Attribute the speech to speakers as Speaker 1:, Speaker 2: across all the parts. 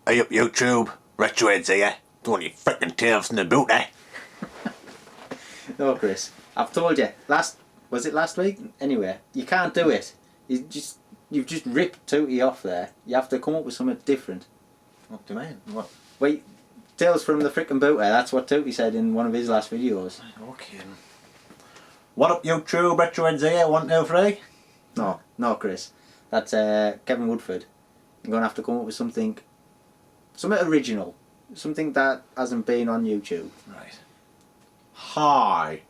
Speaker 1: Hey up YouTube, Retroheads here. Doing your frickin' tales from the boot, eh?
Speaker 2: No, Chris, I've told you, was it last week? Anyway, you can't do it. You've just ripped Tootie off there. You have to come up with something different.
Speaker 1: What do you mean? What?
Speaker 2: Wait, tales from the frickin' booter, that's what Tootie said in one of his last videos.
Speaker 1: Okay. What up YouTube, Retroheads here, 1, 2, 3?
Speaker 2: No, Chris. That's Kevin Woodford. You're going to have to come up with something original. Something that hasn't been on YouTube.
Speaker 1: Right. Hi.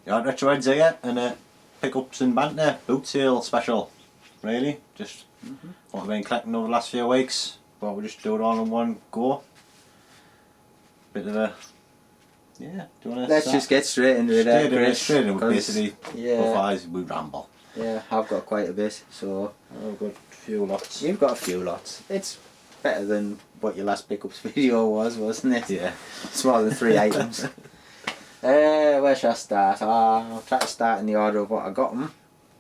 Speaker 1: Yeah, Retroheads here, and pickups and banter, Bootsale special. Really, just what I've been collecting over the last few weeks, but we'll just do it all in one go. Bit of a, yeah, do you want to
Speaker 2: Let's just get straight into it, Chris.
Speaker 1: Straight in, basically,
Speaker 2: yeah,
Speaker 1: otherwise we ramble.
Speaker 2: Yeah, I've got quite a bit, so...
Speaker 1: I've got a few lots.
Speaker 2: You've got a few lots. It's better than what your last pickups video was, wasn't it?
Speaker 1: Yeah.
Speaker 2: It's more than 3 items. Where should I start? I'll try to start in the order of what I got them,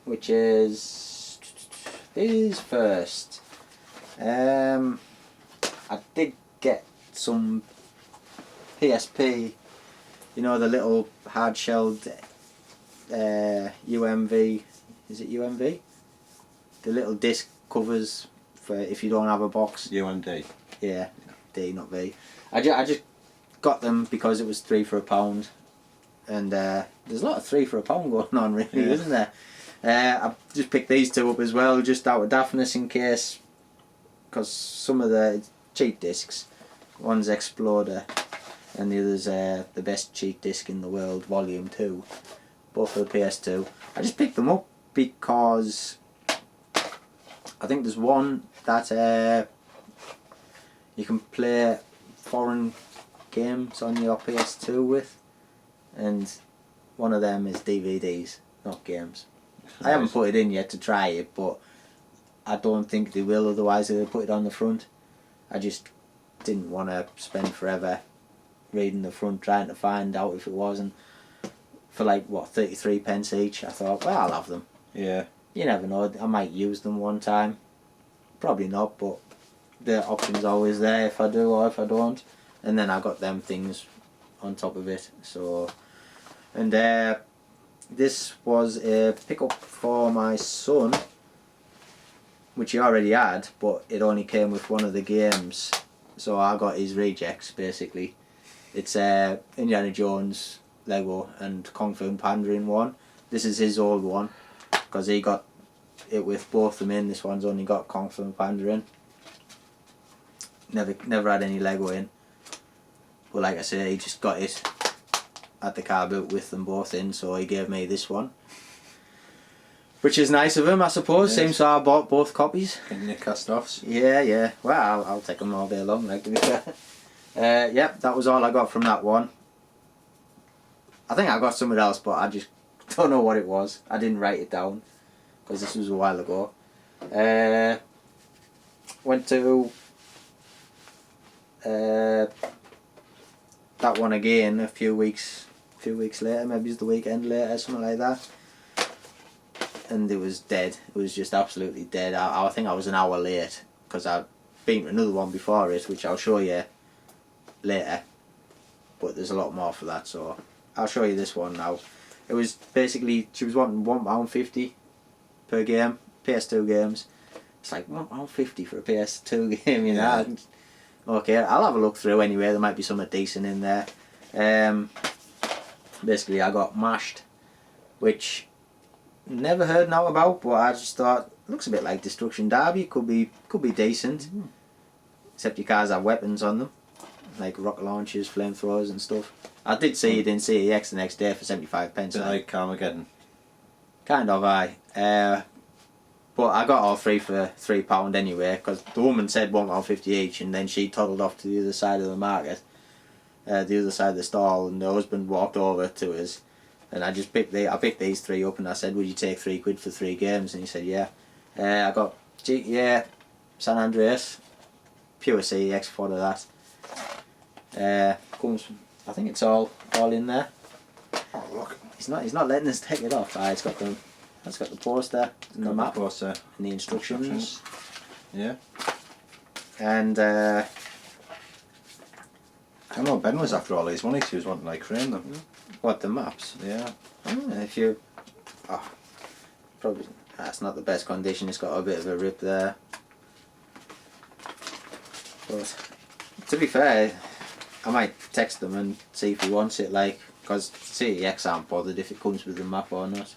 Speaker 2: which is... These first. I did get some PSP, you know, the little hard-shelled UMV, is it UMV? The little disc covers for if you don't have a box.
Speaker 1: UMD.
Speaker 2: Yeah, D, not V. I just got them because it was 3 for £1, and there's a lot of 3 for £1 going on, really,
Speaker 1: yeah.
Speaker 2: Isn't there? I've just picked these two up as well, just out of daftness in case, because some of the cheat discs, one's Exploder and the other's the best cheat disc in the world, Volume 2, both for the PS2. I just picked them up because I think there's one that you can play foreign games on your PS2 with, and one of them is DVDs, not games. I haven't put it in yet to try it, but I don't think they will, otherwise they'll put it on the front. I just didn't want to spend forever reading the front trying to find out if it wasn't. For like, what, 33 pence each, I thought, well, I'll have them.
Speaker 1: Yeah.
Speaker 2: You never know, I might use them one time. Probably not, but the option's always there if I do or if I don't. And then I got them things on top of it, so... And this was a pickup for my son, which he already had, but it only came with one of the games, so I got his rejects basically. It's Indiana Jones Lego and Kung Fu Panda in one. This is his old one, because he got it with both of them in. This one's only got Kung Fu Panda in. Never had any Lego in. But like I say, he just got it at the car boot with them both in, so he gave me this one, which is nice of him, I suppose. Yes. Seems so I bought both copies.
Speaker 1: Getting your cast-offs.
Speaker 2: Yeah. Well, I'll take them all day long, like, to be fair. Yep, that was all I got from that one. I think I got something else, but I just don't know what it was. I didn't write it down because this was a while ago. Went to that one again a few weeks later, maybe it's the weekend later, something like that, and it was dead. It was just absolutely dead. I think I was an hour late because I'd been to another one before it, which I'll show you later, but there's a lot more for that, so I'll show you this one now. It was basically, she was wanting £1.50 per game, PS2 games. It's like £1.50 for a PS2 game, you know. Yeah. Okay, I'll have a look through anyway, there might be something decent in there. Basically I got Mashed, which never heard now about, but I just thought, looks a bit like Destruction Derby, could be decent. Except your cars have weapons on them, like rocket launchers, flamethrowers and stuff. I did see it in CEX the next day for 75 pence.
Speaker 1: Like Carmageddon.
Speaker 2: Kind of, aye. But I got all 3 for £3 anyway, because the woman said £1.50 each, and then she toddled off to the other side of the market, the other side of the stall, and the husband walked over to us, and I just picked these 3 up, and I said, would you take £3 for 3 games? And he said, yeah. I got GTA San Andreas, pure CEX for that. Comes, I think it's all in there.
Speaker 1: Oh, look.
Speaker 2: He's not letting us take it off. It's got the poster and the map
Speaker 1: Poster.
Speaker 2: and the instructions.
Speaker 1: Yeah.
Speaker 2: And
Speaker 1: I know Ben was after all these money, he was wanting to like frame them.
Speaker 2: what, the maps?
Speaker 1: Yeah.
Speaker 2: If you, probably that's not the best condition. It's got a bit of a rip there. But to be fair, I might text them and see if he wants it, like, because CEX aren't bothered if it comes with the map or not.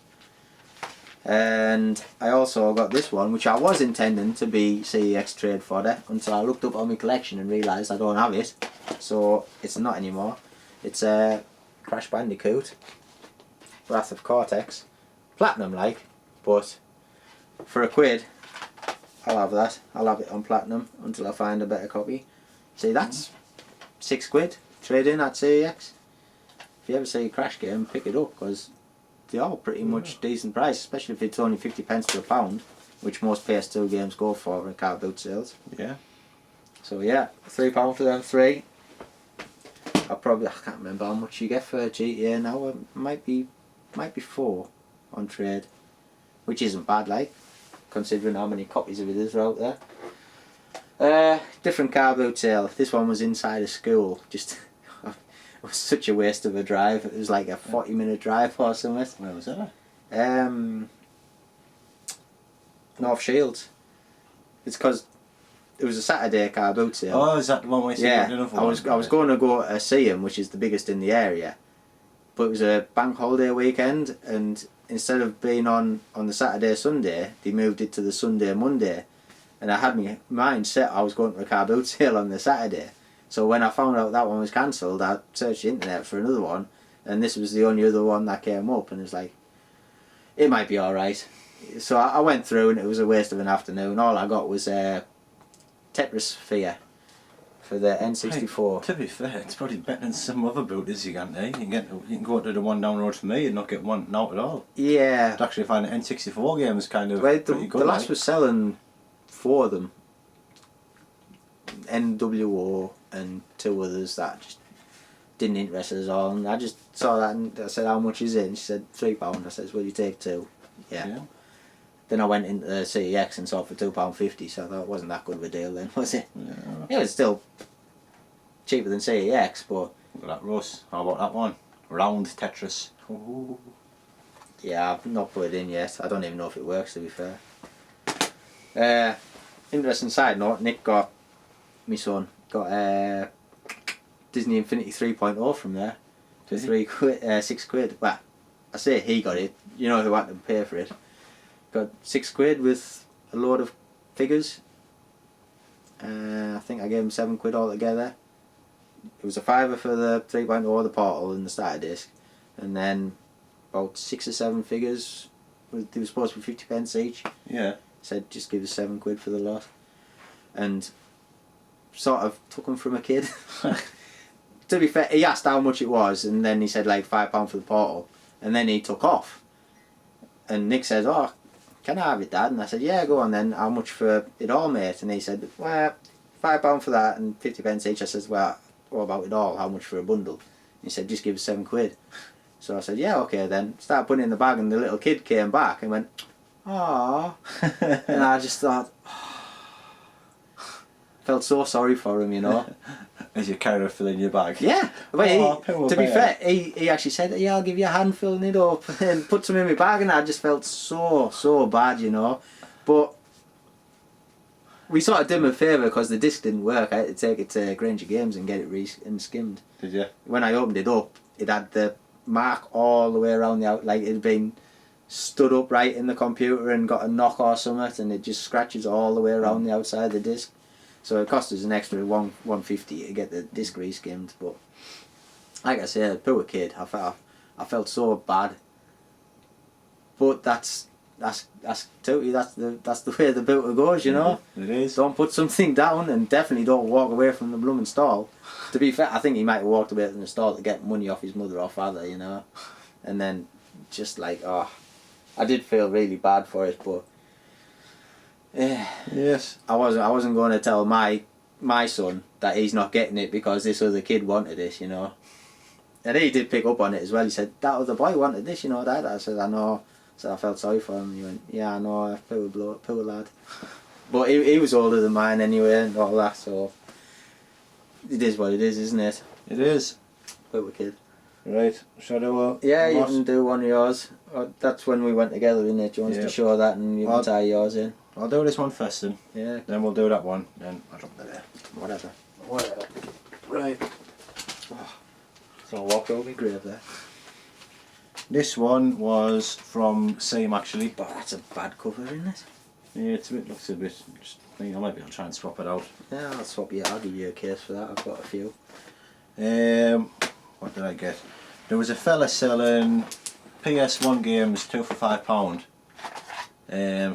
Speaker 2: And I also got this one, which I was intending to be CEX trade fodder until I looked up on my collection and realised I don't have it, so it's not anymore. It's a Crash Bandicoot, Wrath of Cortex, platinum like, but for £1, I'll have that. I'll have it on platinum until I find a better copy. See, that's £6 trade in at CEX. If you ever see a Crash game, pick it up, because they are pretty much decent price, especially if it's only 50p to £1, which most PS2 games go for in car boot sales.
Speaker 1: Yeah.
Speaker 2: So yeah, £3 for them 3. I can't remember how much you get for GTA now. It might be 4 on trade, which isn't bad, like, considering how many copies of it is out there. Different car boot sale. This one was inside a school. Just it was such a waste of a drive. It was like a 40-minute drive or something.
Speaker 1: Where was that?
Speaker 2: North Shields. It's because it was a Saturday car boot sale.
Speaker 1: Oh, is that the one where you
Speaker 2: Yeah,
Speaker 1: said
Speaker 2: I was going to go to see him, which is the biggest in the area, but it was a bank holiday weekend, and instead of being on the Saturday Sunday, they moved it to the Sunday Monday, and I had my mind set I was going to a car boot sale on the Saturday. So when I found out that one was cancelled, I searched the internet for another one, and this was the only other one that came up, and it was like, it might be alright. So I went through, and it was a waste of an afternoon. All I got was Tetrisphere for the N64.
Speaker 1: Hey, to be fair, it's probably better than some other booters you can, eh? You can go to the one down the road from me and not get one out at all.
Speaker 2: Yeah.
Speaker 1: I'd actually find the N64 game is kind of
Speaker 2: Well,
Speaker 1: pretty good.
Speaker 2: the last was selling 4 of them. NWO and 2 others that just didn't interest us at all. And I just saw that and I said, how much is it? And she said, £3. I said, will you take 2? Yeah. Then I went into the CEX and saw it for £2.50, so I thought it wasn't that good of a deal then, was it?
Speaker 1: Yeah.
Speaker 2: It was still cheaper than CEX, but...
Speaker 1: Look at that, Russ. How about that one? Round Tetris. Ooh.
Speaker 2: Yeah, I've not put it in yet. I don't even know if it works, to be fair. Interesting side note, Nick got, my son, got Disney Infinity 3.0 from there for £6. Well, I say he got it, you know who had to pay for it. Got £6 with a load of figures. I think I gave him £7 altogether. It was a £5 for the 3.0, the portal and the starter disc, and then about 6 or 7 figures. They were supposed to be 50p each.
Speaker 1: Yeah.
Speaker 2: Said just give us £7 for the lot, and sort of took them from a kid. To be fair, he asked how much it was, and then he said like £5 for the portal, and then he took off. And Nick says, "Oh, can I have it, Dad?" And I said, "Yeah, go on then. How much for it all, mate?" And he said, "Well, £5 for that and 50p each." I said, "Well, what about it all? How much for a bundle?" And he said, "Just give us £7." So I said, "Yeah, okay then." Started putting it in the bag, and the little kid came back and went, "Aww." And I just thought, felt so sorry for him, you know.
Speaker 1: As you carry a fill in your bag.
Speaker 2: Yeah, but to be fair, he actually said, "Yeah, I'll give you a hand filling it up," and put some in my bag, and I just felt so bad, you know. But we sort of did him a favour because the disc didn't work. I had to take it to Granger Games and get it skimmed.
Speaker 1: Did you?
Speaker 2: When I opened it up, it had the mark all the way around the out, like it had been stood upright in the computer and got a knock or something, and it just scratches all the way around the outside of the disc. So it cost us an extra £150 to get the disc re-skimmed. But like I said, poor kid. I felt so bad. But that's totally that's the way the booter goes, you know.
Speaker 1: It is.
Speaker 2: Don't put something down, and definitely don't walk away from the blooming stall. To be fair, I think he might have walked away from the stall to get money off his mother or father, you know. And then just like, I did feel really bad for it, but Yeah.
Speaker 1: Yes.
Speaker 2: I wasn't going to tell my son that he's not getting it because this other kid wanted this, you know. And he did pick up on it as well. He said, that other boy wanted this, you know, Dad. I said, I know. So I felt sorry for him. He went, yeah, I know, poor lad. But he was older than mine anyway and all that, so it is what it is, isn't it?
Speaker 1: It is.
Speaker 2: Poor kid.
Speaker 1: Right, shall I do a
Speaker 2: Yeah, you
Speaker 1: last-
Speaker 2: can do one of yours. That's when we went together, isn't it? Do you want us
Speaker 1: Yeah.
Speaker 2: to show that and you can tie yours in?
Speaker 1: I'll do this one first then.
Speaker 2: Yeah,
Speaker 1: Then we'll do that one. Then I'll drop that there.
Speaker 2: whatever.
Speaker 1: Whatever. Right.
Speaker 2: So I'll walk over my grave there.
Speaker 1: This one was from Same actually.
Speaker 2: But that's a bad cover, isn't it?
Speaker 1: Yeah, looks a bit. I think I might be able to try and swap it out.
Speaker 2: Yeah, I'll give you a case for that. I've got a few.
Speaker 1: What did I get? There was a fella selling PS1 games 2 for £5.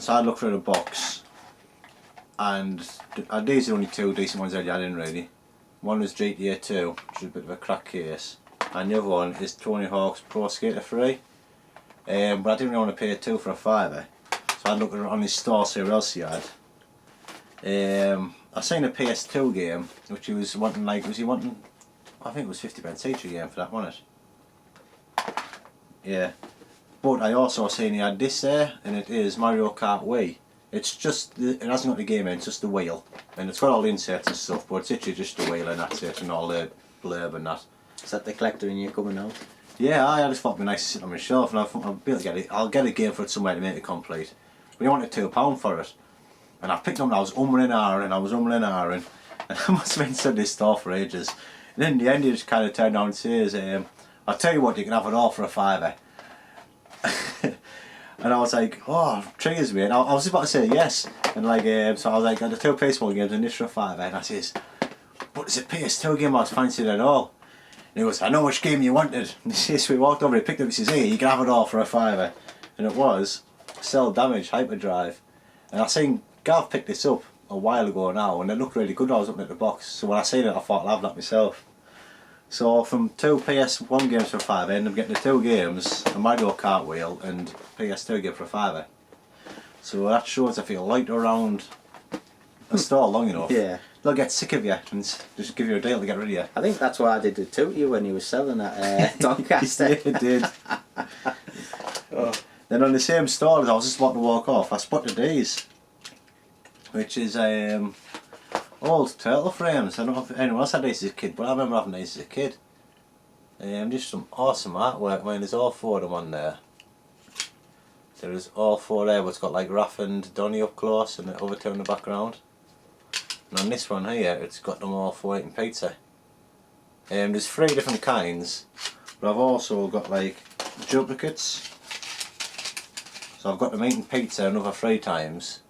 Speaker 1: So I looked through the box, and these are the only two decent ones I had in really. One was GTA 2, which is a bit of a crack case, and the other one is Tony Hawk's Pro Skater 3. But I didn't really want to pay 2 for a £5, so I looked on his store see what else he had. I seen a PS2 game, which he was wanting, I think it was 50p each a game for that, wasn't it? Yeah. But I also seen he had this there, and it is Mario Kart Wii. It's just, it hasn't got the game in, it's just the wheel. And it's got all the inserts and stuff, but it's literally just the wheel and that's it, and all the blurb and that.
Speaker 2: Is that the collector in you coming out?
Speaker 1: Yeah, I just thought it'd be nice to sit on my shelf, and I thought I'll be able to get it. I'll get a game for it somewhere to make it complete. But he wanted £2 for it. And I picked it up and I was umming and ahhing, and I must have been stood this store for ages. And in the end he just kind of turned down and says, I'll tell you what, you can have it all for a £5. And I was like, oh, triggers me. And I was about to say yes. And so I was like, the two PS1 games and this for a £5. And I says, but it's a PS2 game I was fancying at all. And he goes, I know which game you wanted. And he says, we walked over, he picked it up, he says, hey, you can have it all for a £5. And it was Cell Damage Hyperdrive. And I seen Gav picked this up a while ago now, and it looked really good when I was looking at the box. So when I seen it, I thought I'll have that myself. So from 2 PS1 games for a £5, I ended up getting the 2 games, a Mario Kart wheel and PS2 game for a £5. So that shows if you loiter around a store long enough,
Speaker 2: Yeah.
Speaker 1: they'll get sick of you and just give you a deal to get rid of you.
Speaker 2: I think that's what I did to Tootie when he was selling at Doncaster.
Speaker 1: Yeah, it did.
Speaker 2: Oh.
Speaker 1: Then on the same store as I was just about to walk off, I spotted these, which is old turtle frames. I don't know if anyone else had these as a kid, but I remember having these as a kid. Just some awesome artwork. I mean, there's all 4 of them on there. There's all 4 there, but it's got like Raph and Donny up close and the other 2 in the background. And on this one here, it's got them all for eating pizza. There's 3 different kinds, but I've also got like duplicates. So I've got them eating pizza another 3 times.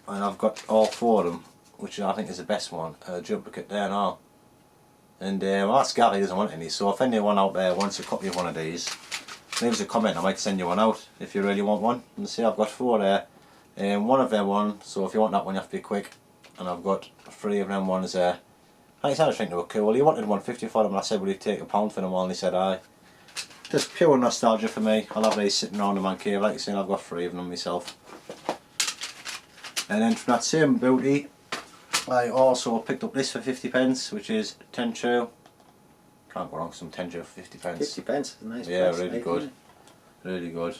Speaker 1: And I've got all 4 of them, which I think is the best one, a duplicate there and all. And I'll ask Gary, he doesn't want any, so if anyone out there wants a copy of one of these, leave us a comment, I might send you one out if you really want one. And see, I've got 4 there, one of them one, so if you want that one you have to be quick. And I've got 3 of them ones there. I just think they were cool. He wanted 150 for them and I said, would he take £1 for them all, and he said aye. Just pure nostalgia for me. I'll have these sitting around in my cave, like you seen, I've got 3 of them myself. And then from that same booty, I also picked up this for 50p, which is 10 chew. Can't go wrong with some 10 chew for 50p.
Speaker 2: 50p, is a nice
Speaker 1: yeah,
Speaker 2: price,
Speaker 1: really
Speaker 2: right,
Speaker 1: good.
Speaker 2: isn't
Speaker 1: Really good.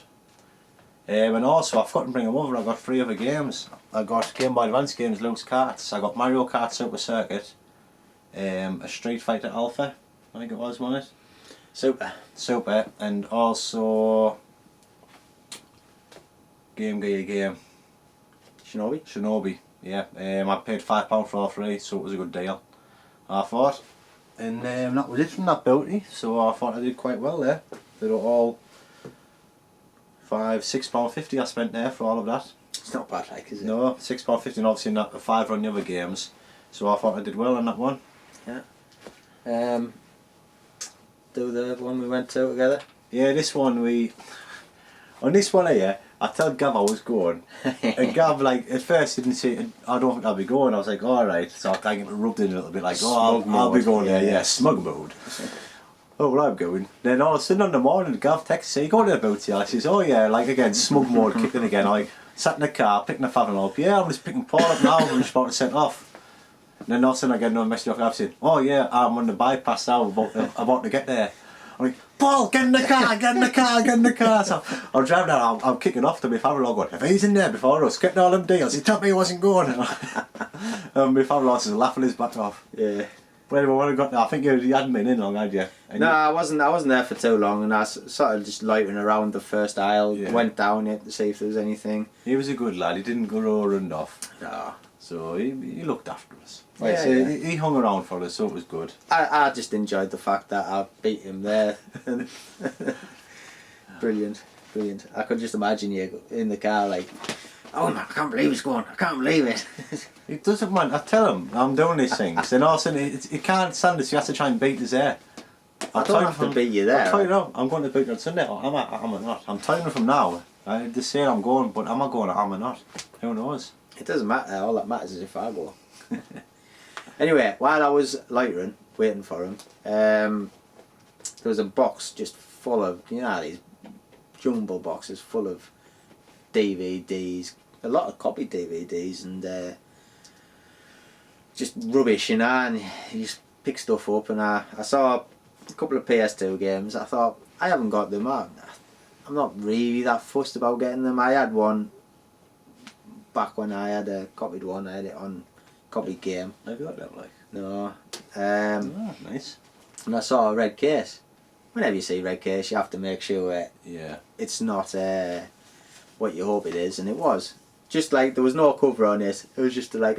Speaker 1: And also, I forgot to bring them over, I got 3 other games. I got Game Boy Advance games, Luke's Karts. I got Mario Kart Super Circuit, a Street Fighter Alpha, I think it was, wasn't it? Super, and also Game Gear game. Shinobi, yeah. I paid £5 for all 3, so it was a good deal, I thought. And that was it from that booty, so I thought I did quite well there. They were all £6.50 I spent there for all of that.
Speaker 2: It's not bad, like, is it?
Speaker 1: No, £6.50, and obviously not a £5 on the other games, so I thought I did well on that one.
Speaker 2: Yeah. Do the one we went to together?
Speaker 1: Yeah, this one on this one here, I told Gav I was going, and Gav, like, at first didn't say, I don't think I'll be going. I was like, alright, so I kind of rubbed in a little bit, like, oh, I'll be going there, yeah, smug mode. oh, well, I'm going. Then all of a sudden on the morning, Gav texts, say, you going to the Bootsale? I says, oh yeah, like again, smug mode kicking again. I sat in the car, picking the family up. Yeah, I'm just picking Paul up now, I'm just about to set off. And then all of a sudden I get another message off Gav saying, oh yeah, I'm on the bypass now, about to get there. I'm like, Paul, get in the car, get in the car, get in the car. So I'm driving down, I'm kicking off to my family going, if he's in there before us, getting all them deals, he told me he wasn't going. And my family is laughing his back off.
Speaker 2: Yeah.
Speaker 1: But anyway, when I got there, I think you hadn't been in long, had you? And
Speaker 2: No, I wasn't there for too long, and I was sort of just loitering around the first aisle, went down it to see if there was anything.
Speaker 1: He was a good lad, he didn't go run off.
Speaker 2: No.
Speaker 1: So he looked after us.
Speaker 2: Yeah,
Speaker 1: So
Speaker 2: yeah.
Speaker 1: he hung around for us, so it was good.
Speaker 2: I just enjoyed the fact that I beat him there. Brilliant, brilliant. I could just imagine you in the car like, oh man, I can't believe he's going, I can't believe it.
Speaker 1: He doesn't mind, I tell him I'm doing these things, then all of a sudden he can't stand it, so he has to try and beat us there.
Speaker 2: I don't have to beat you there.
Speaker 1: I'll tell you now, I'm going to beat you on Sunday, or am I not? I'm telling you from now, they say I'm going, but am I going or am I not? Who knows?
Speaker 2: It doesn't matter, all that matters is if I go. Anyway, while I was loitering, waiting for him, there was a box just full of, you know, these jumbo boxes full of DVDs, a lot of copied DVDs, and just rubbish, you know, and you just pick stuff up, and I saw a couple of PS2 games. I thought, I haven't got them. I'm not really that fussed about getting them. I had one back when I had a copied one. I had it on copied game.
Speaker 1: Have you got that, like?
Speaker 2: No.
Speaker 1: Nice.
Speaker 2: And I saw a red case. Whenever you see red case, you have to make sure it's not what you hope it is, and it was. Just like there was no cover on it. It was just like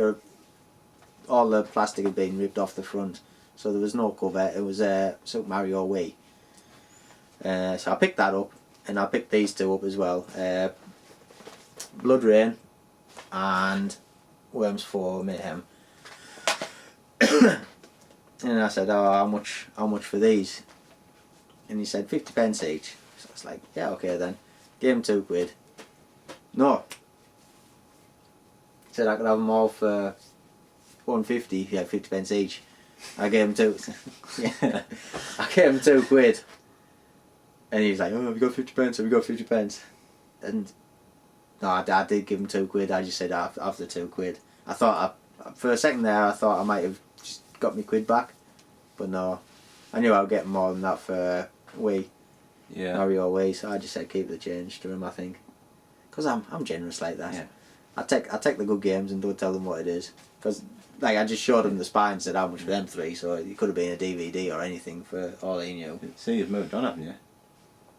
Speaker 2: all the plastic had been ripped off the front, so there was no cover. It was Super Mario Wii. So I picked that up, and I picked these two up as well. Blood Rain and Worms 4 Mayhem. And I said, oh, how much for these? And he said 50p each. So I was like, yeah, okay then. Gave him £2. No. He said I could have them all for 150 if you had 50p each. I gave him yeah. I gave him £2. And he was like, oh, have you got 50p? Have you got 50p? And no, I did give him £2. I just said after £2. I thought, for a second there, I thought I might have just got me quid back. But no. I knew I would get more than that for Wii.
Speaker 1: Yeah.
Speaker 2: Mario Wii, so I just said keep the change to him, I think. Because I'm generous like that.
Speaker 1: Yeah.
Speaker 2: I take the good games and don't tell them what it is. Because like I just showed him the spine and said how much for them three, so it could have been a DVD or anything for all he knew.
Speaker 1: See, you've moved on, haven't you?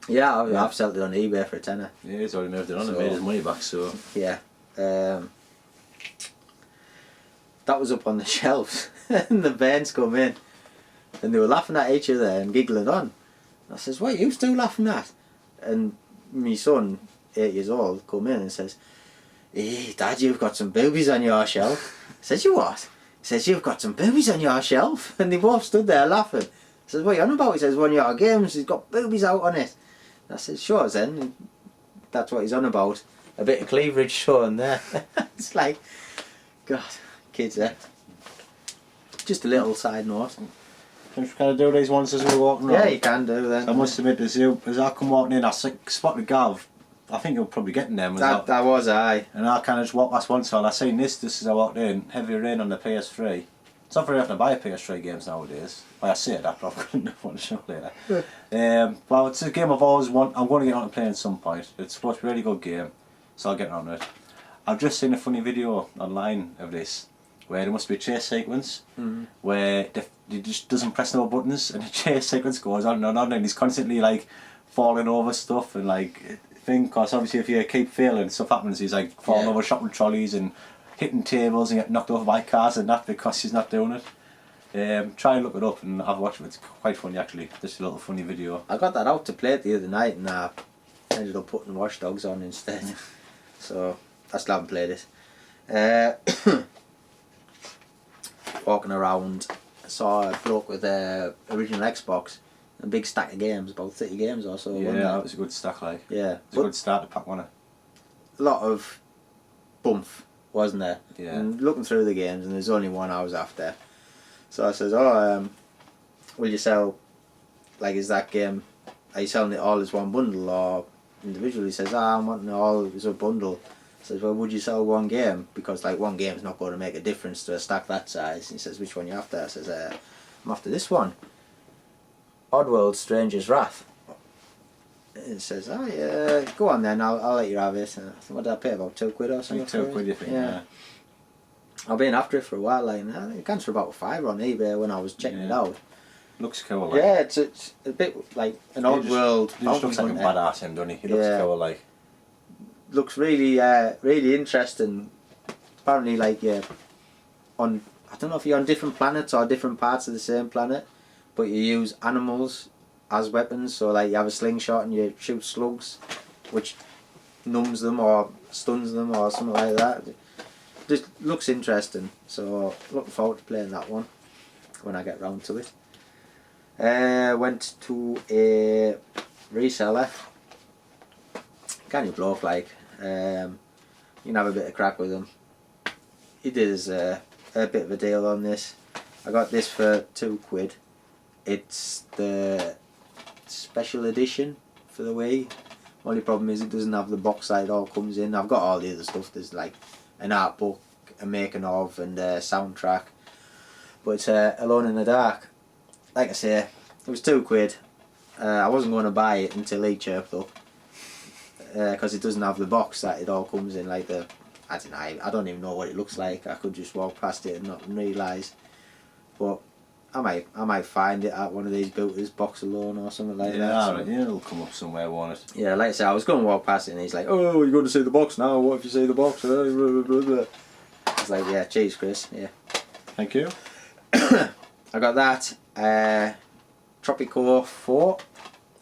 Speaker 2: Yeah, I've sold it on eBay for a tenner.
Speaker 1: Yeah, he's already moved it on and made his money back, so...
Speaker 2: Yeah. That was up on the shelves and the bands come in and they were laughing at each other and giggling on. I says, what are you still laughing at? And my son, 8 years old, come in and says, hey, Dad, you've got some boobies on your shelf. I says, you what? He says, you've got some boobies on your shelf. And they both stood there laughing. I says, what are you on about? He says, one of your games, he's got boobies out on it. I said, sure then. That's what he's on about. A bit of cleavage shown there. It's like, God, kids there. Just a little side note.
Speaker 1: Can I do these ones as we're walking around?
Speaker 2: Yeah, you can do then.
Speaker 1: I must admit, as I come walking in, I spotted Gav. I think you're probably getting them.
Speaker 2: That was I.
Speaker 1: And I kind of just walked past one side. I seen this as I walked in. Heavy Rain on the PS3. It's not very often to buy PS3 games nowadays. Well, I say that, but I couldn't afford to show later. Well, it's a game I've always wanted. I'm going to get on to play at some point. It's supposed to be a really good game, so I'll get on it. I've just seen a funny video online of this, where there must be a chase sequence, where he just doesn't press no buttons, and the chase sequence goes on and on, and he's constantly like falling over stuff and like thing. Because obviously, if you keep failing, stuff happens. He's like falling over shopping trolleys and hitting tables and getting knocked over by cars and that because he's not doing it. Try and look it up and I've watched it. It's quite funny actually. Just a little funny video.
Speaker 2: I got that out to play it the other night and I ended up putting Watch Dogs on instead. So I still haven't played it. Walking around, I saw a bloke with a original Xbox, a big stack of games, about 30 games or so.
Speaker 1: Yeah, that was a good stack, like.
Speaker 2: Yeah.
Speaker 1: It was a good start to pack one.
Speaker 2: A lot of bump, wasn't there?
Speaker 1: Yeah.
Speaker 2: And looking through the games, and there's only one I was after. So I says, oh, will you sell like, is that game, are you selling it all as one bundle or individually? He says, I'm wanting it all as a bundle. I says, well, would you sell one game? Because like one game's not going to make a difference to a stack that size. He says, which one you after? I says, I'm after this one. Oddworld Stranger's Wrath. It says, oh yeah, go on then, I'll let you have it. And I think, what did I pay, about £2 or something?
Speaker 1: £2 you think, yeah.
Speaker 2: I've been after it for a while, like, it comes for about £5 on eBay when I was checking it out.
Speaker 1: Looks cool, like.
Speaker 2: Yeah, it's a bit like an Oddworld.
Speaker 1: He just looks like a badass, him, doesn't he? He looks cool, like.
Speaker 2: Looks really, really interesting. Apparently, like, on, I don't know if you're on different planets or different parts of the same planet, but you use animals as weapons. So, like, you have a slingshot and you shoot slugs, which numbs them or stuns them or something like that. Just looks interesting. So, looking forward to playing that one when I get round to it. Went to a reseller. Kind of bloke, like. You can have a bit of crack with him. He did us a bit of a deal on this. I got this for £2. It's the special edition for the Wii. Only problem is it doesn't have the box that it all comes in. I've got all the other stuff. There's like an art book, a making of, and a soundtrack. But it's Alone in the Dark. Like I say, it was £2. I wasn't going to buy it until he chirped up. Because it doesn't have the box that it all comes in, like the, I don't know, I don't even know what it looks like. I could just walk past it and not realise. But I might find it at one of these Booters, Box Alone or something like that.
Speaker 1: Yeah, it'll come up somewhere, won't it?
Speaker 2: Yeah, like I said, I was going to walk past it and he's like, oh, you're going to see the box now, what if you see the box? I was like, yeah, cheers Chris, yeah.
Speaker 1: Thank you.
Speaker 2: I got that, Tropico 4.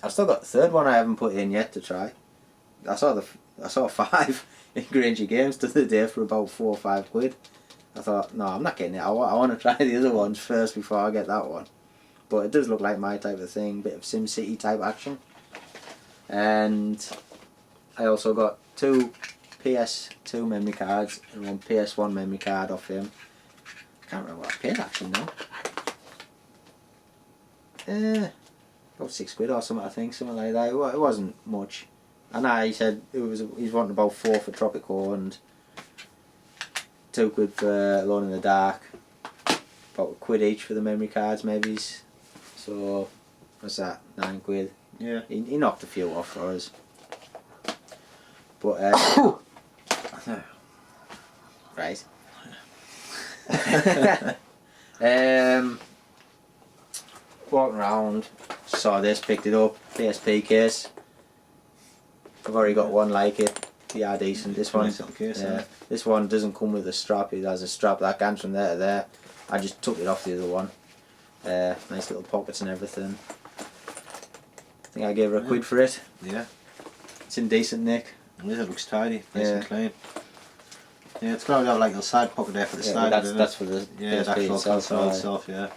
Speaker 2: I've still got the third one I haven't put in yet to try. I saw 5 in Granger Games the other day for about £4 or £5. I thought, no, I'm not getting it. I want to try the other ones first before I get that one. But it does look like my type of thing, bit of SimCity type action. And I also got 2 PS2 memory cards and 1 PS1 memory card off him. I can't remember what I paid actually now. About £6 or something, I think, something like that. It wasn't much. And he said he's wanting about 4 for Tropico and £2 for Alone in the Dark. About £1 each for the memory cards, maybe. So what's that? £9.
Speaker 1: Yeah.
Speaker 2: He knocked a few off for us. But right. Walking around, saw this, picked it up. PSP case. I've already got one like it. They are decent. This one, this one doesn't come with a strap. It has a strap that goes from there to there. I just took it off the other one. Nice little pockets and everything. I think I gave her £1 for it.
Speaker 1: Yeah.
Speaker 2: It's in decent nick.
Speaker 1: It looks tidy, nice and clean. Yeah, it's got to have like a side pocket there for the side.
Speaker 2: That's for the
Speaker 1: the actual console itself. Yeah,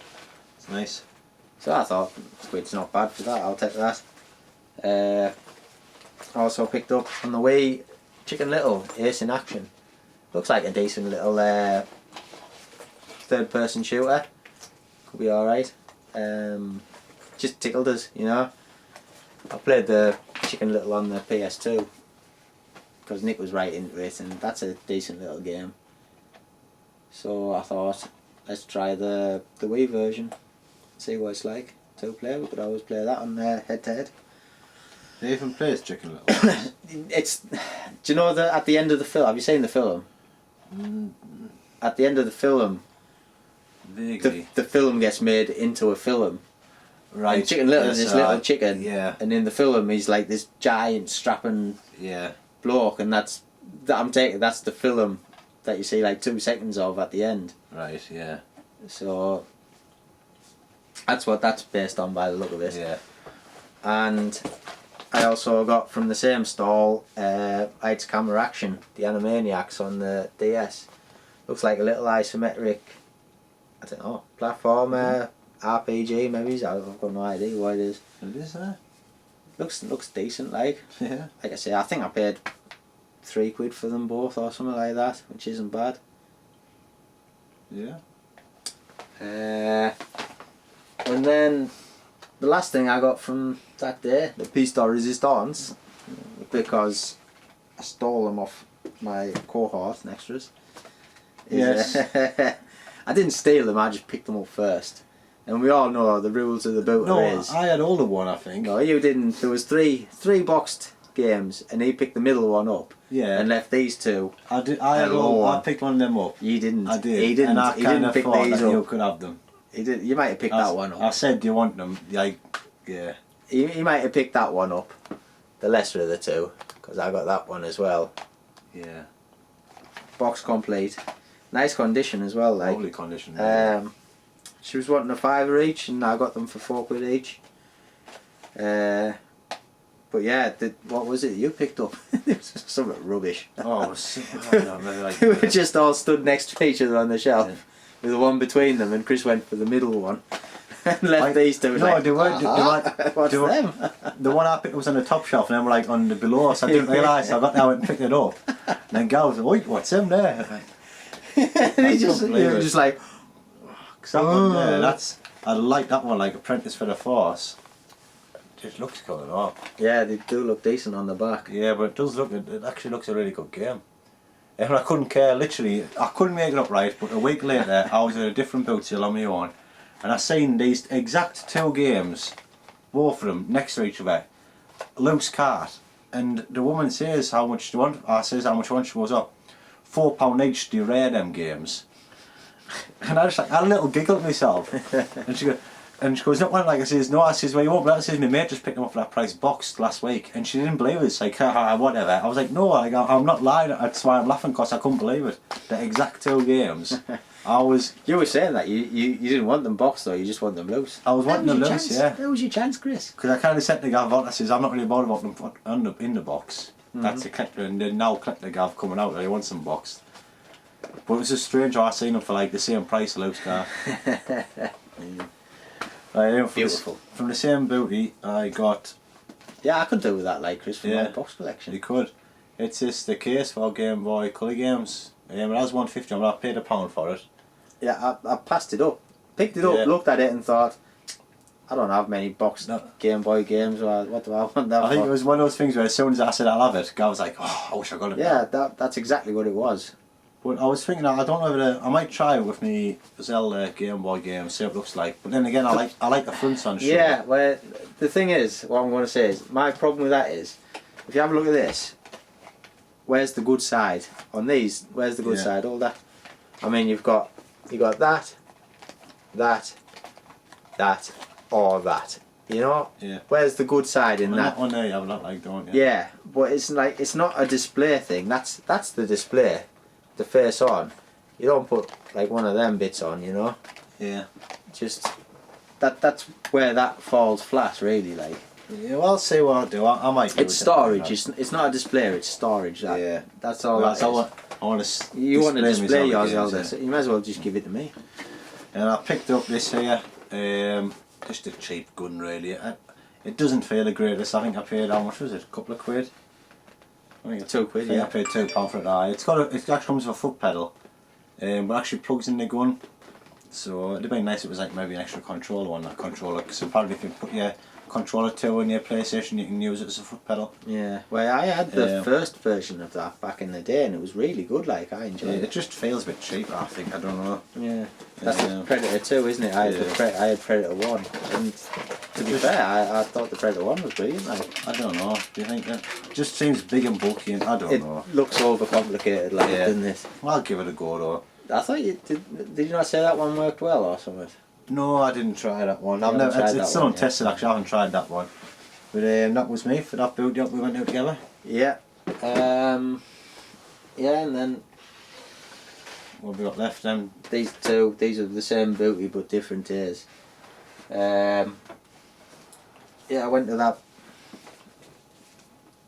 Speaker 1: it's nice.
Speaker 2: So I thought £1's not bad for that. I'll take that. I also picked up on the Wii Chicken Little Ace in Action. Looks like a decent little third-person shooter. Could be alright. Just tickled us, you know. I played the Chicken Little on the PS2 because Nick was right into it, and that's a decent little game. So I thought, let's try the Wii version, see what it's like. 2-player, we could always play that on head-to-head.
Speaker 1: Do you even play Chicken Little?
Speaker 2: It's. Do you know that at the end of the film? Have you seen the film? At the end of the film,
Speaker 1: vaguely,
Speaker 2: the film gets made into a film.
Speaker 1: Right.
Speaker 2: And Chicken Little is this little chicken.
Speaker 1: Yeah.
Speaker 2: And in the film, he's like this giant strapping bloke, and that's the film that you see like 2 seconds of at the end.
Speaker 1: Right. Yeah.
Speaker 2: So that's what that's based on by the look of it.
Speaker 1: Yeah.
Speaker 2: And I also got from the same stall Lights Camera Action, the Animaniacs on the DS. Looks like a little isometric, I don't know, platformer, RPG maybe. I've got no idea what it is.
Speaker 1: It is, huh?
Speaker 2: Looks decent, like.
Speaker 1: Yeah.
Speaker 2: Like I say, I think I paid £3 for them both or something like that, which isn't bad.
Speaker 1: Yeah.
Speaker 2: And then the last thing I got from that day, the piece de resistance, because I stole them off my cohort next to us.
Speaker 1: Yes.
Speaker 2: I didn't steal them, I just picked them up first. And we all know the rules of the Booter
Speaker 1: No,
Speaker 2: is.
Speaker 1: I had older one, I think.
Speaker 2: No, you didn't. There was three boxed games, and he picked the middle one up.
Speaker 1: Yeah.
Speaker 2: And left these two.
Speaker 1: I did. I picked one of them up.
Speaker 2: You didn't.
Speaker 1: I did.
Speaker 2: He didn't.
Speaker 1: And I
Speaker 2: He
Speaker 1: kind
Speaker 2: didn't
Speaker 1: of
Speaker 2: pick
Speaker 1: thought
Speaker 2: these
Speaker 1: that you
Speaker 2: up.
Speaker 1: could have them.
Speaker 2: He did. You might have picked that one up.
Speaker 1: I said, "Do you want them?" Like, yeah.
Speaker 2: He might have picked that one up. The lesser of the two, because I got that one as well.
Speaker 1: Yeah.
Speaker 2: Box complete. Nice condition as well, like.
Speaker 1: Lovely condition.
Speaker 2: She was wanting a £5 each, and I got them for £4 each. But yeah, what was it you picked up? It was something rubbish.
Speaker 1: Oh, I don't know, maybe like.
Speaker 2: We were just all stood next to each other on the shelf,
Speaker 1: Yeah.
Speaker 2: with the one between them, and Chris went for the middle one, and left these two.
Speaker 1: No, they weren't.
Speaker 2: What's
Speaker 1: they were-
Speaker 2: them?
Speaker 1: The one I picked was on the top shelf, and then we're like on the below, so I didn't realise. So I got down and picked it up. And then Gal was like, "Oi, what's them there?"
Speaker 2: And he just,
Speaker 1: believe
Speaker 2: you were
Speaker 1: it.
Speaker 2: just like,
Speaker 1: Cause that one there, I like that one, like Apprentice for the Force. Just looks good,
Speaker 2: yeah, they do look decent on the back.
Speaker 1: Yeah, but it does look. It actually looks a really good game. And I couldn't care. Literally, I couldn't make it up right. But a week later, I was at a different Bootsale on my own, and I seen these exact two games, both of them next to each other, loose cart. And the woman says, "How much do you want?" I says, "How much you want?" She goes up, £4 each. Do you rare them games? And I just like had a little giggle at myself, and she goes, "Not one." Like I says, "No." I says, "Well, you won't." But I says, "My mate just picked them up for that price boxed last week," and she didn't believe it. It's like, whatever. I was like, "No, like, I'm not lying." That's why I'm laughing, because I couldn't believe it. The exact two games.
Speaker 2: You were saying that you didn't want them boxed though. You just want them loose.
Speaker 1: I was wanting them loose, yeah.
Speaker 2: That was your chance, Chris.
Speaker 1: Because I kind of said to Gav, I says, "I'm not really bothered about them in the box. That's a collector, and then now collector Gav coming out, he wants them boxed." But it was just strange. I seen them for like the same price, a loose car.
Speaker 2: Beautiful.
Speaker 1: From the same booty, I got.
Speaker 2: Yeah, I could do with that, like Chris, from my box collection.
Speaker 1: You could. It's just the case for Game Boy Colour games. It was £1.50, but I paid £1 for it.
Speaker 2: Yeah, I passed it up, picked it up, looked at it, and thought, I don't have many boxed Game Boy games. Or what do I want that
Speaker 1: I think
Speaker 2: for?
Speaker 1: it was one of those things where as soon as I said I'll have it, Gav was like, "Oh, I wish I got it."
Speaker 2: Yeah,
Speaker 1: now."
Speaker 2: that's exactly what it was.
Speaker 1: But I was thinking, I don't know whether I might try it with me Zelda Game Boy game, see what it looks like. But then again, I like the fronts on.
Speaker 2: Yeah, well, the thing is, what I'm going to say is, my problem with that is, if you have a look at this, where's the good side on these? Where's the good side? All that. I mean, you got that, or that. You know.
Speaker 1: Yeah.
Speaker 2: Where's the good side in that?
Speaker 1: That one there, you have a lot like, don't you?
Speaker 2: Yeah, but it's like, it's not a display thing. That's the display, the face on. You don't put like one of them bits on, you know.
Speaker 1: Yeah.
Speaker 2: Just that's where that falls flat, really. Like.
Speaker 1: Yeah, well, I'll see what I'll do. I might do
Speaker 2: It's storage. It's not a display. It's storage.
Speaker 1: Yeah.
Speaker 2: That's all.
Speaker 1: Well,
Speaker 2: that is.
Speaker 1: I want to.
Speaker 2: You want to display your
Speaker 1: games,
Speaker 2: Zelda, so you might as well just give it to me.
Speaker 1: And I picked up this here. Just a cheap gun, really. It doesn't feel the greatest. I think I paid, how much was it? A couple of quid. I think
Speaker 2: £2,
Speaker 1: I paid £2 for it. It actually comes with a foot pedal, but actually plugs in the gun. So it'd be nice if it was like maybe an extra controller on that controller. So apparently if you put your controller 2 in your PlayStation, you can use it as a foot pedal.
Speaker 2: Yeah. Well, I had the first version of that back in the day, and it was really good. Like, I enjoyed it.
Speaker 1: It just feels a bit cheap, I think. I don't know.
Speaker 2: Yeah. That's Predator 2, isn't it? I had Predator 1, and to be fair, I thought the Predator 1 was brilliant. Like.
Speaker 1: I don't know. Do you think that just seems big and bulky? And I don't know.
Speaker 2: It looks overcomplicated, like, doesn't it?
Speaker 1: Well, I'll give it a go though.
Speaker 2: I thought you did. Did you not say that one worked well or something?
Speaker 1: No, I didn't try that one. It's still untested actually. I haven't tried that one. But that was me for that build up we went out together.
Speaker 2: Yeah. Yeah, and then
Speaker 1: What have we got left then?
Speaker 2: these two. These are the same booty but different days. Yeah, I went to that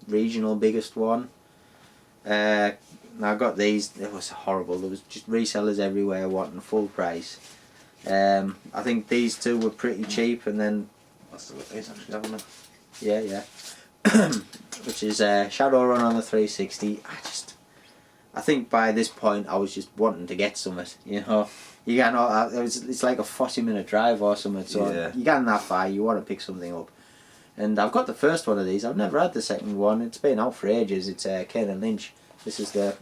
Speaker 2: regional biggest one. I got these. It was horrible. There was just resellers everywhere wanting full price. I think these two were pretty cheap, and then
Speaker 1: That's the these actually, haven't they?
Speaker 2: yeah, which is Shadowrun on the 360. I think by this point I was just wanting to get something, you know. You get it's like a 40-minute drive or something. So
Speaker 1: Yeah.
Speaker 2: you get that far, you want to pick something up. And I've got the first one of these. I've never had the second one. It's been out for ages. It's Kane and Lynch. This is the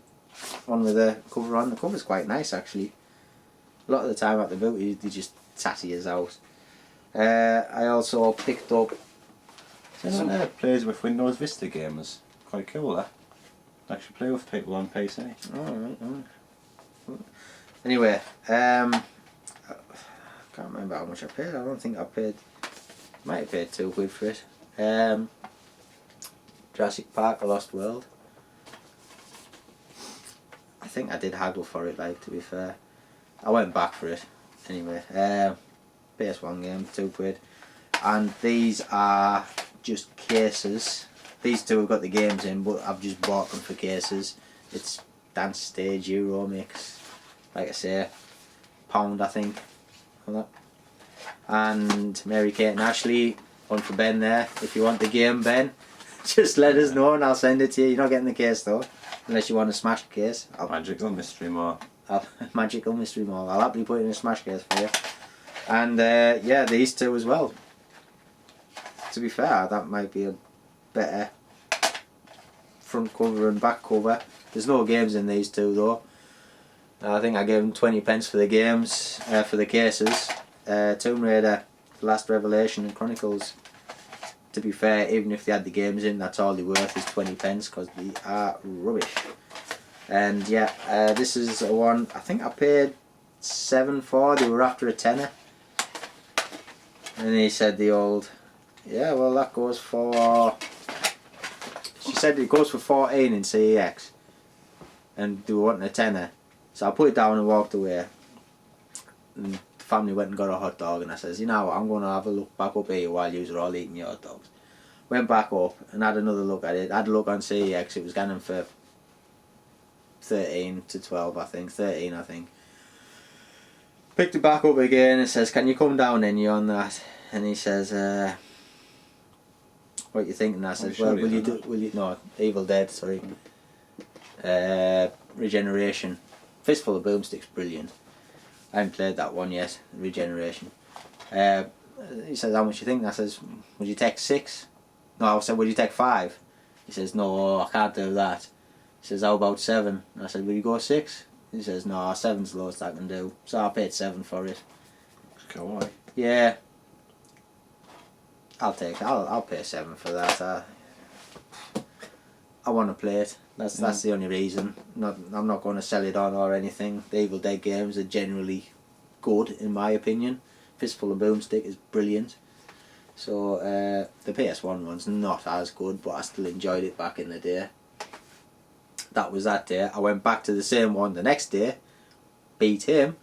Speaker 2: one with the cover on. The cover's quite nice actually. A lot of the time at the boot, they just tatty us out. I also picked up.
Speaker 1: Some plays with Windows Vista games. Quite cool, that. Actually play with people on PC.
Speaker 2: Alright. Anyway, I can't remember how much I paid. I don't think I paid. Might have paid £2 for it. Jurassic Park: A Lost World. I think I did haggle for it. Like, to be fair, I went back for it. Anyway, PS1 game, £2. And these are just cases. These two have got the games in, but I've just bought them for cases. It's Dance Stage Euro Mix, like I say, £1 I think on that. And Mary Kate and Ashley, one for Ben there. If you want the game, Ben, just let us know and I'll send it to you. You're not getting the case though, unless you want a smash case.
Speaker 1: Magical Mystery More.
Speaker 2: Magical Mystery Mall. I'll happily put it in a smash case for you. And yeah, these two as well. To be fair, that might be a better front cover and back cover. There's no games in these two though. I think I gave them 20p for the games, for the cases. Tomb Raider, The Last Revelation and Chronicles. To be fair, even if they had the games in, that's all they're worth is 20p because they are rubbish. And yeah, this is a one I think I paid £7 for. They were after a tenner. And he said the old, yeah, well that goes for, she said it goes for 14 in CEX. And they were wanting a tenner. So I put it down and walked away. And the family went and got a hot dog and I says, you know what, I'm going to have a look back up here while you are all eating your hot dogs. Went back up and had another look at it. Had a look on CEX, it was going for 13 to 12 I think, 13 I think. Picked it back up again and says, can you come down in you on that? And he says, what you thinking? I says, well, no, Evil Dead, sorry. Regeneration. Fistful of Boomsticks, brilliant. I haven't played that one yet, Regeneration. He says, how much you think? And I says, would you take 6? No, I said, would you take 5? He says, no, I can't do that. He says, how about 7? And I said, will you go 6? He says, no, 7's the lowest I can do. So I paid 7 for it.
Speaker 1: Go on.
Speaker 2: Yeah. I'll pay 7 for that. I want to play it. That's the only reason. I'm not going to sell it on or anything. The Evil Dead games are generally good in my opinion. Fistful of Boomstick is brilliant. So the PS1 one's not as good, but I still enjoyed it back in the day. That was that day. I went back to the same one the next day, beat him.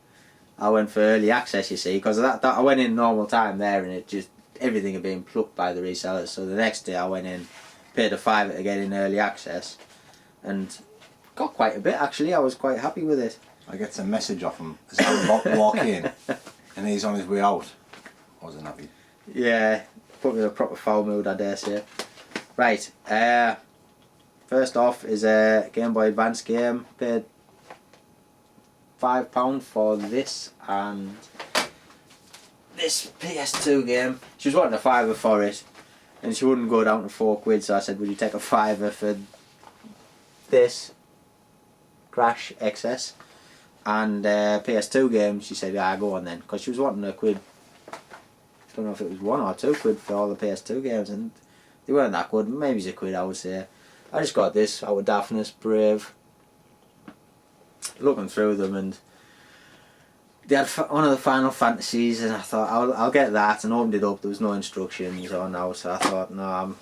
Speaker 2: I went for early access, you see, because that I went in normal time there and it just, everything had been plucked by the resellers. So the next day I went in, paid a £5 to get in early access and got quite a bit actually. I was quite happy with it.
Speaker 1: I get a message off him as I walk in and he's on his way out. I wasn't happy.
Speaker 2: Yeah, put me in a proper foul mood, I dare say. Right, first off is a Game Boy Advance game. Paid £5 for this and this PS2 game. She was wanting a £5 for it and she wouldn't go down to £4, so I said, would you take a £5 for this Crash XS and PS2 game? She said, yeah, go on then, because she was wanting a quid. I don't know if it was £1 or £2 for all the PS2 games and they weren't that good. Maybe it's a quid, I would say. I just got this out of daftness, brave, looking through them, and they had one of the Final Fantasies and I thought I'll get that, and opened it up. There was no instructions on now, so I thought no,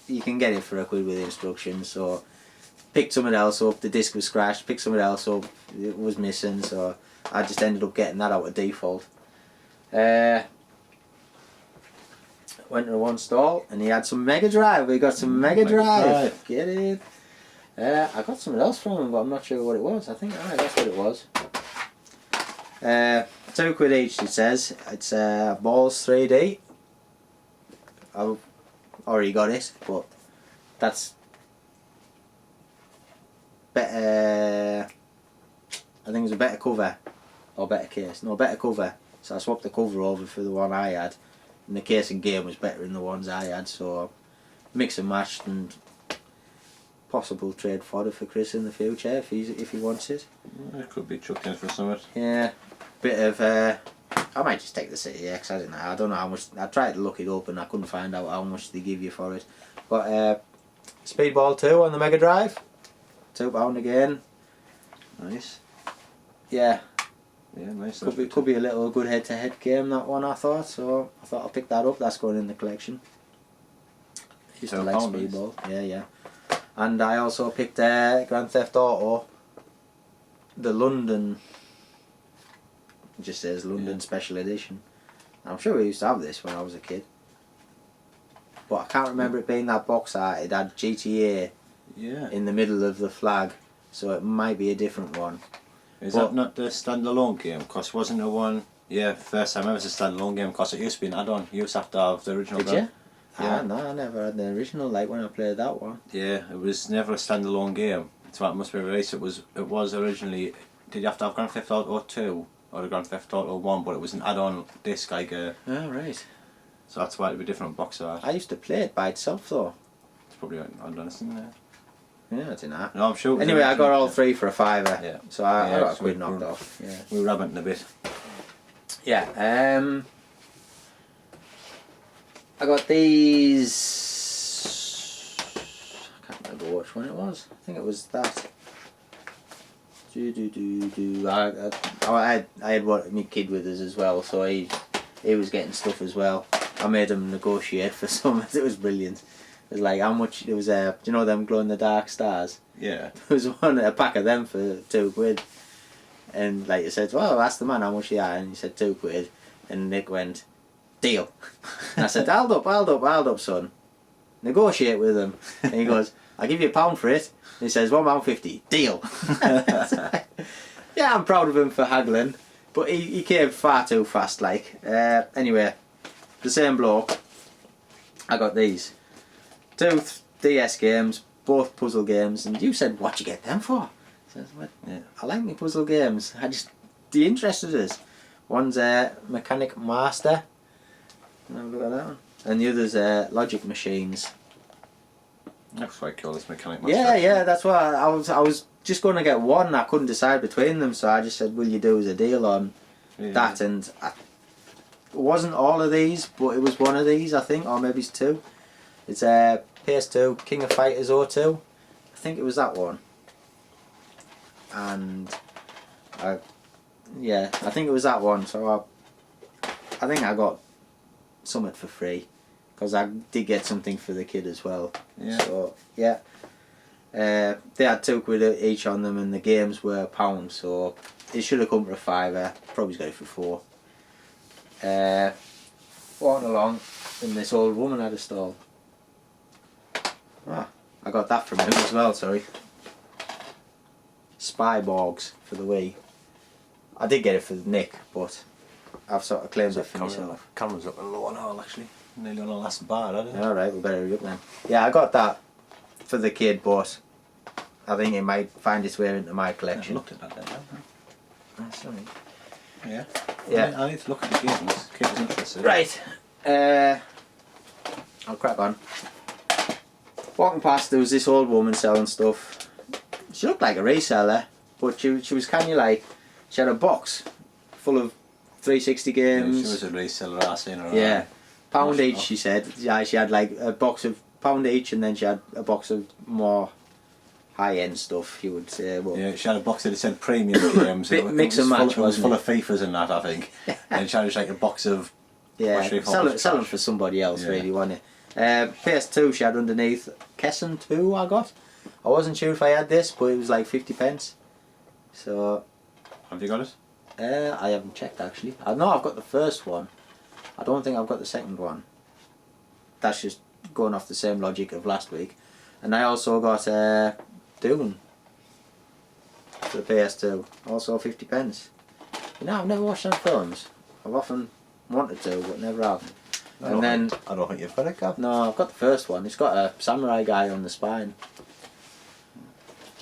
Speaker 2: you can get it for a quid with the instructions. So picked something else up. The disc was scratched. Picked something else up. It was missing, so I just ended up getting that out of default. Went to one stall and he had some Mega Drive. We got some Mega Drive. Get it. I got something else from him, but I'm not sure what it was. I think that's what it was. £2 each, it says. It's Balls 3D. I've already got it, but that's better. I think it's a better cover or better case, no, better cover. So I swapped the cover over for the one I had, and the case and game was better than the ones I had. So mix and matched, and possible trade fodder for Chris in the future if he wants it.
Speaker 1: It could be chucked in for something.
Speaker 2: Yeah, bit of. I might just take the City X. I don't know how much. I tried to look it up and I couldn't find out how much they give you for it. But Speedball 2 on the Mega Drive, £2 again.
Speaker 1: Nice.
Speaker 2: Yeah.
Speaker 1: Yeah, nice.
Speaker 2: Could be a little good head-to-head game, that one, I thought. So I thought I'll pick that up. That's going in the collection. Used to like Speedball. Yeah. And I also picked Grand Theft Auto, the London. It just says London Special Edition. I'm sure we used to have this when I was a kid, but I can't remember it being that box art. It had GTA in the middle of the flag, so it might be a different one.
Speaker 1: Is that not the standalone game? Because wasn't the one... Yeah, first time ever was a standalone game, because it used to be an add-on. You used to have to have the original.
Speaker 2: Did you?
Speaker 1: Yeah.
Speaker 2: No, I never had the original, like when I played that one.
Speaker 1: Yeah, it was never a standalone game. So it must be released. It was originally... Did you have to have Grand Theft Auto 2 or the Grand Theft Auto 1, but it was an add-on disc, like a...
Speaker 2: Oh, right.
Speaker 1: So that's why it would be different box art.
Speaker 2: I used to play it by itself, though.
Speaker 1: It's probably add-on, isn't it?
Speaker 2: Yeah, I don't know.
Speaker 1: No, I'm sure.
Speaker 2: Anyway, I got all three for £5.
Speaker 1: Yeah.
Speaker 2: So I got a
Speaker 1: so
Speaker 2: quid knocked off. Yeah.
Speaker 1: We were rabbiting a bit.
Speaker 2: Yeah. I got these. I can't remember which one it was. I think it was that. I had my kid with us as well, so he was getting stuff as well. I made him negotiate for some. It was brilliant. It was like how much there was. Do you know them glow in the dark stars?
Speaker 1: Yeah.
Speaker 2: There was a pack of them for £2, and like I said, well, ask the man how much they are, and he said £2, and Nick went, deal. And I said, hold up, son. Negotiate with him. And he goes, I'll give you £1 for it. And he says, £1.50, deal. Yeah, I'm proud of him for haggling, but he came far too fast, like. Anyway, the same bloke, I got these. 2 DS games, both puzzle games, and you said, what'd you get them for? I said, well, yeah, I like my puzzle games. The interested us. One's Mechanic Master. Have a look at that one. And the other's Logic Machines.
Speaker 1: That's quite cool, this Mechanic Master.
Speaker 2: Yeah, that's why I was just going to get one. I couldn't decide between them, so I just said, will you do as a deal on that? And it wasn't all of these, but it was one of these, I think, or maybe it's 2. It's PS2 King of Fighters 02. I think it was that one. And I think it was that one. So I think I got something for free, because I did get something for the kid as well.
Speaker 1: Yeah.
Speaker 2: So yeah, they had £2 each on them, and the games were £1. So it should have come for £5. Probably got it for £4. Walking along, and this old woman had a stall. Ah, I got that from him as well, sorry. Spyborgs for the Wii. I did get it for Nick, but I've sort of claimed it for myself.
Speaker 1: Camera's up low on all, actually. Nearly on the last bar, hasn't it?
Speaker 2: Alright, we better hurry up then. Yeah, I got that for the kid, but I think it might find its way into my collection.
Speaker 1: I looked at that then, haven't I?
Speaker 2: That's alright.
Speaker 1: Yeah.
Speaker 2: Yeah.
Speaker 1: I need to look at the games. Kid was interested.
Speaker 2: Right. I'll crack on. Walking past, there was this old woman selling stuff. She looked like a reseller, but she was kind of like, she had a box full of 360 games.
Speaker 1: Yeah, she was a reseller, I seen her.
Speaker 2: Yeah, £1 each, she said. Yeah, she had like a box of £1 each, and then she had a box of more high-end stuff, you would say. Well,
Speaker 1: yeah, she had a box that said premium games.
Speaker 2: Mix and match,
Speaker 1: it was full of FIFAs and that, I think. And she had just like a box of...
Speaker 2: selling for somebody else, really, wasn't it? PS2 she had underneath. Kessen 2 I got. I wasn't sure if I had this, but it was like 50p. So...
Speaker 1: Have you got it?
Speaker 2: I haven't checked, actually. I know I've got the first one. I don't think I've got the second one. That's just going off the same logic of last week. And I also got Dune for the PS2. Also 50p. You know, I've never watched them films. I've often wanted to, but never have.
Speaker 1: I don't think you've got it, Gav.
Speaker 2: No, I've got the first one. It's got a samurai guy on the spine.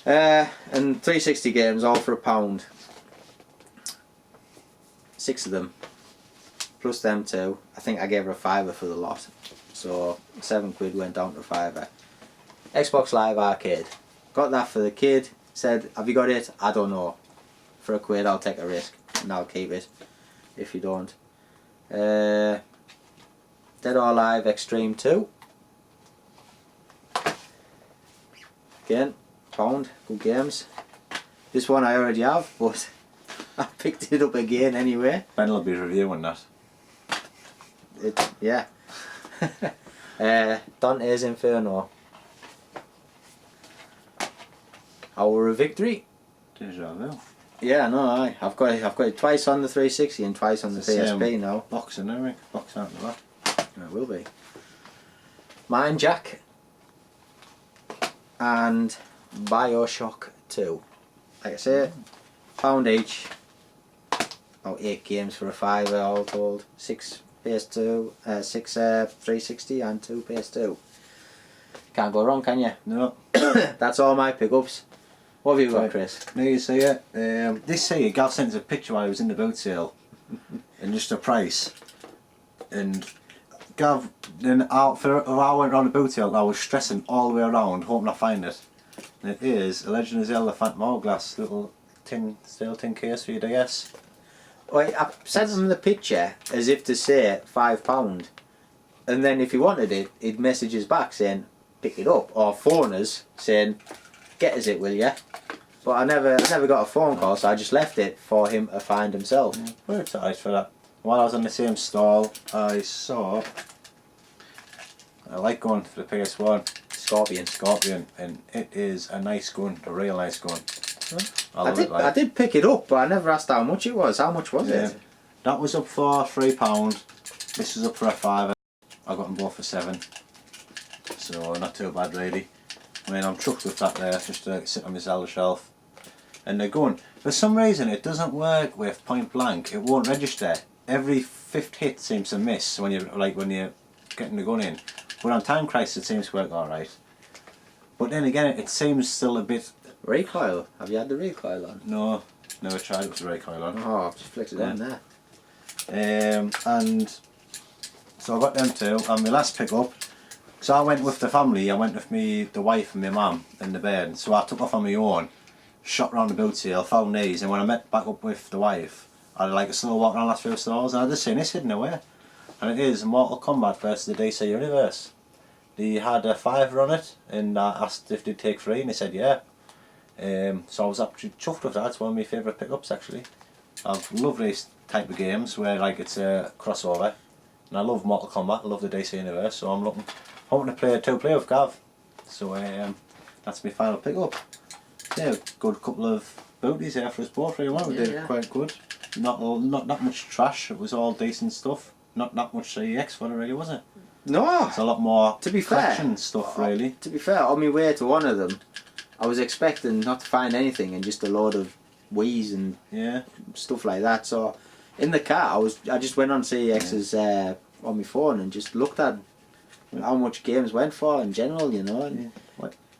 Speaker 2: And 360 games, all for £1. 6 of them, plus them 2. I think I gave her a £5 for the lot. So £7 went down to a £5. Xbox Live Arcade. Got that for the kid. Said, have you got it? I don't know. For £1 I'll take a risk and I'll keep it if you don't. Dead or Alive Extreme 2. Again, £1. Good games. This one I already have, but I picked it up again anyway.
Speaker 1: Ben will be reviewing that.
Speaker 2: Yeah. Dante's Inferno. Hour of Victory.
Speaker 1: Deja vu.
Speaker 2: Yeah, no, I've got it twice on the 360 and twice on the PSP now.
Speaker 1: Box and everything. Box out the back.
Speaker 2: It will be. Mind Jack and Bioshock 2. Like I say, £1 each. About 8 games for a £5 all told. 6 PS2, 6 360 and 2 PS2. Can't go wrong, can you?
Speaker 1: No.
Speaker 2: That's all my pickups. What have you got, Chris?
Speaker 1: Now you see it. This here, Gav sent us a picture while I was in the boat sale, and just a price. And Gav, then for I went around the boat sale, I was stressing all the way around, hoping I find it. And it is a Legend of Zelda Phantom Hourglass, little steel tin case for your DS.
Speaker 2: Well, I sent him the picture as if to say £5, and then if he wanted it, he'd message us back saying pick it up, or phone us saying get us it, will ya? But I never got a phone call, so I just left it for him to find himself.
Speaker 1: Yeah, we're excited for that. While I was on the same stall, I saw I like going for the PS1 Scorpion, and it is a nice gun, a real nice gun.
Speaker 2: I did pick it up, but I never asked how much it was. How much was it?
Speaker 1: That was up for £3. This is up for a £5. I got them both for £7. So not too bad really. I mean, I'm chuffed with that there, just to sit on my Zelda shelf. And the gun, for some reason it doesn't work with point blank. It won't register. Every 5th hit seems to miss when you're getting the gun in. But on Time Crisis it seems to work alright. But then again, it seems still a bit...
Speaker 2: Recoil? Have you had the recoil on?
Speaker 1: No, never tried it with the recoil on.
Speaker 2: Oh, I've just flicked it on there.
Speaker 1: And so I got them 2, and my last pickup, so I went with the family, I went with the wife and my mum in the bed, so I took off on my own, shot round the boot sale, found these, and when I met back up with the wife, I had like a slow walk around the last few stores, and I just seen this hidden away. And it is Mortal Kombat versus the DC Universe. They had a £5 on it, and I asked if they'd take free, and they said yeah. So I was actually chuffed with that. It's one of my favourite pickups actually. I love these type of games where like it's a crossover, and I love Mortal Kombat, I love the DC Universe, so I'm hoping to play a 2-player with Gav. So that's my final pickup. Yeah, good couple of booties there for us both really well. We did quite good. Not that much trash, it was all decent stuff. Not that much CEX for it really, was it?
Speaker 2: No!
Speaker 1: It's a lot more
Speaker 2: to be
Speaker 1: collection
Speaker 2: fair,
Speaker 1: stuff really.
Speaker 2: To be fair, on my way to one of them, I was expecting not to find anything and just a load of Wii's and stuff like that. So in the car, I just went on CEX's on my phone and just looked at how much games went for in general, you know. And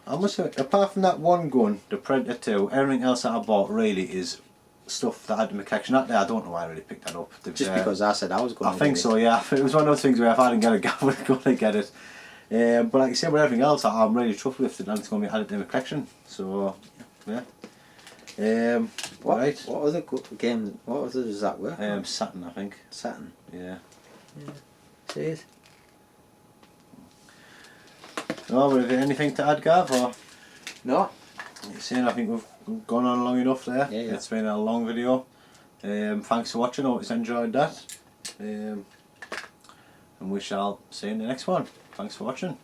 Speaker 1: I must say, apart from that one gun, the Predator 2, everything else that I bought really is stuff that I had in my collection. That day, I don't know why I really picked that up.
Speaker 2: Just because I said I was going to
Speaker 1: I think so, yeah. It was one of those things where if I didn't get it, Gav would go to get it. But like I said, with everything else, I'm really chuffed with it, and it's going to be added to my collection. So, yeah.
Speaker 2: What
Speaker 1: Right.
Speaker 2: What other games? What other does that work?
Speaker 1: Saturn, I think.
Speaker 2: Saturn.
Speaker 1: Yeah.
Speaker 2: See it?
Speaker 1: Oh, have you anything to add, Gav? Or?
Speaker 2: No.
Speaker 1: You're saying I think we've gone on long enough there.
Speaker 2: Yeah.
Speaker 1: It's been a long video. Thanks for watching. I hope you enjoyed that. And we shall see you in the next one. Thanks for watching.